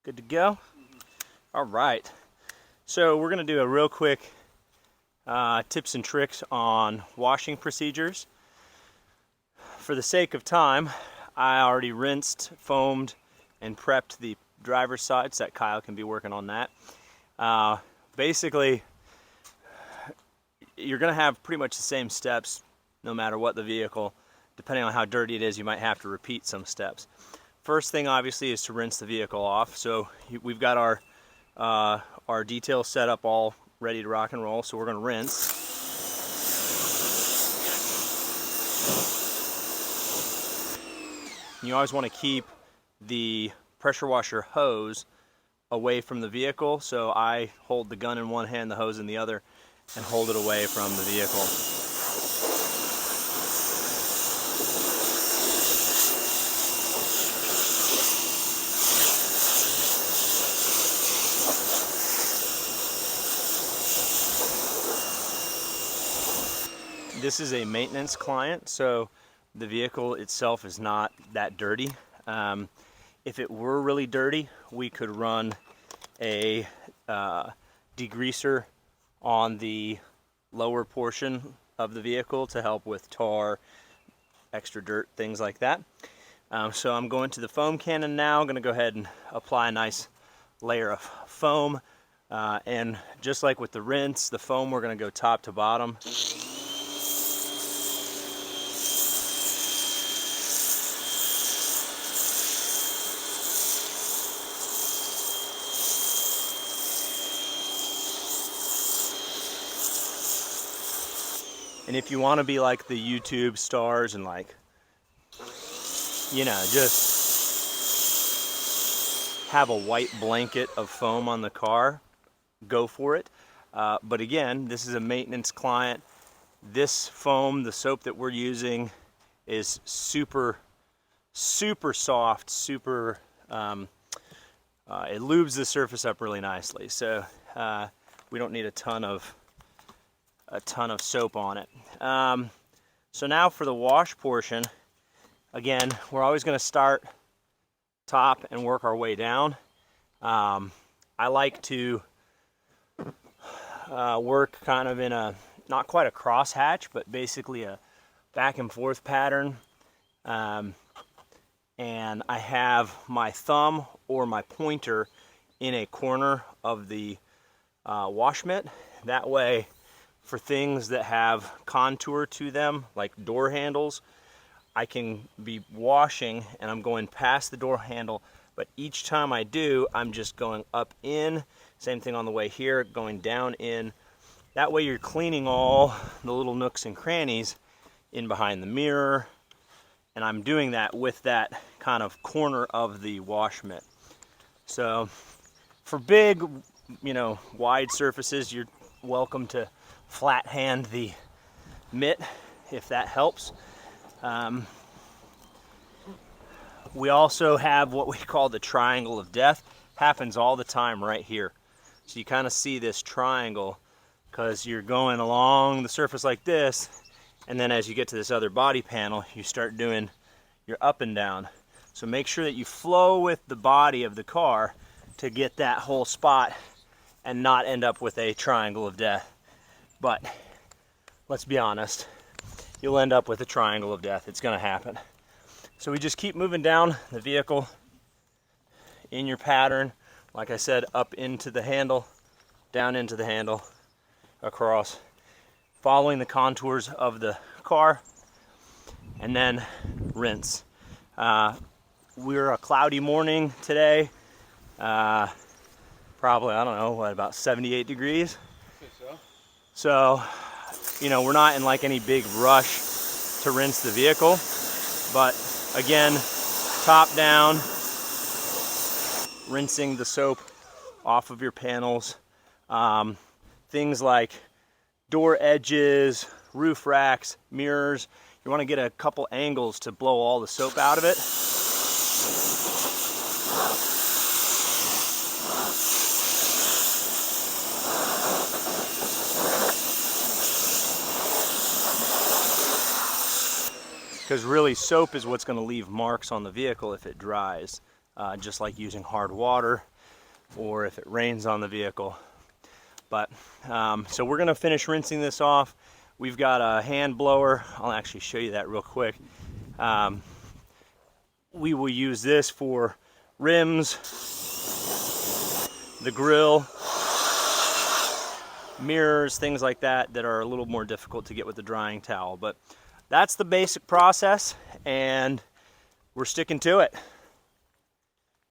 Good to go? All right. So we're going to do a real quick tips and tricks on washing procedures. For the sake of time, I already rinsed, foamed, and prepped the driver's side so that Kyle can be working on that. Basically, you're going to have pretty much the same steps no matter what the vehicle. Depending on how dirty it is, you might have to repeat some steps. First thing, obviously, is to rinse the vehicle off. So we've got our detail set up all ready to rock and roll. So we're going to rinse. You always want to keep the pressure washer hose away from the vehicle. So I hold the gun in one hand, the hose in the other, and hold it away from the vehicle. This is a maintenance client, so the vehicle itself is not that dirty. If it were really dirty, we could run a degreaser on the lower portion of the vehicle to help with tar, extra dirt, things like that. So I'm going to the foam cannon now. I'm going to go ahead and apply a nice layer of foam. And just like with the rinse, the foam, we're going to go top to bottom. And if you want to be like the YouTube stars and just have a white blanket of foam on the car, go for it. But again, this is a maintenance client. This foam, the soap that we're using, is super, super soft, super, it lubes the surface up really nicely. So we don't need a ton of soap on it. So now for the wash portion, again, we're always going to start top and work our way down. I like to work kind of in a, not quite a cross hatch, but basically a back and forth pattern. And I have my thumb or my pointer in a corner of the wash mitt. That way, for things that have contour to them, like door handles, I can be washing and I'm going past the door handle, but each time I do, I'm just going up in. Same thing on the way here, going down in. That way you're cleaning all the little nooks and crannies in behind the mirror, and I'm doing that with that kind of corner of the wash mitt. So for big, wide surfaces, you're welcome to flat hand the mitt if that helps. We also have what we call the triangle of death. Happens all the time right here. So you kind of see this triangle because you're going along the surface like this, and then as you get to this other body panel, you start doing your up and down. So make sure that you flow with the body of the car to get that whole spot and not end up with a triangle of death. But let's be honest, you'll end up with a triangle of death. It's going to happen. So we just keep moving down the vehicle in your pattern. Like I said, up into the handle, down into the handle, across, following the contours of the car, and then rinse. We're a cloudy morning today. Probably, I don't know, about 78 degrees. So, we're not in like any big rush to rinse the vehicle, but again, top down, rinsing the soap off of your panels. Things like door edges, roof racks, mirrors. You want to get a couple angles to blow all the soap out of it. Because really, soap is what's going to leave marks on the vehicle if it dries. Just like using hard water, or if it rains on the vehicle. But so we're gonna finish rinsing this off. We've got a hand blower. I'll actually show you that real quick. We will use this for rims, the grill, mirrors, things like that that are a little more difficult to get with the drying towel. But that's the basic process, and we're sticking to it.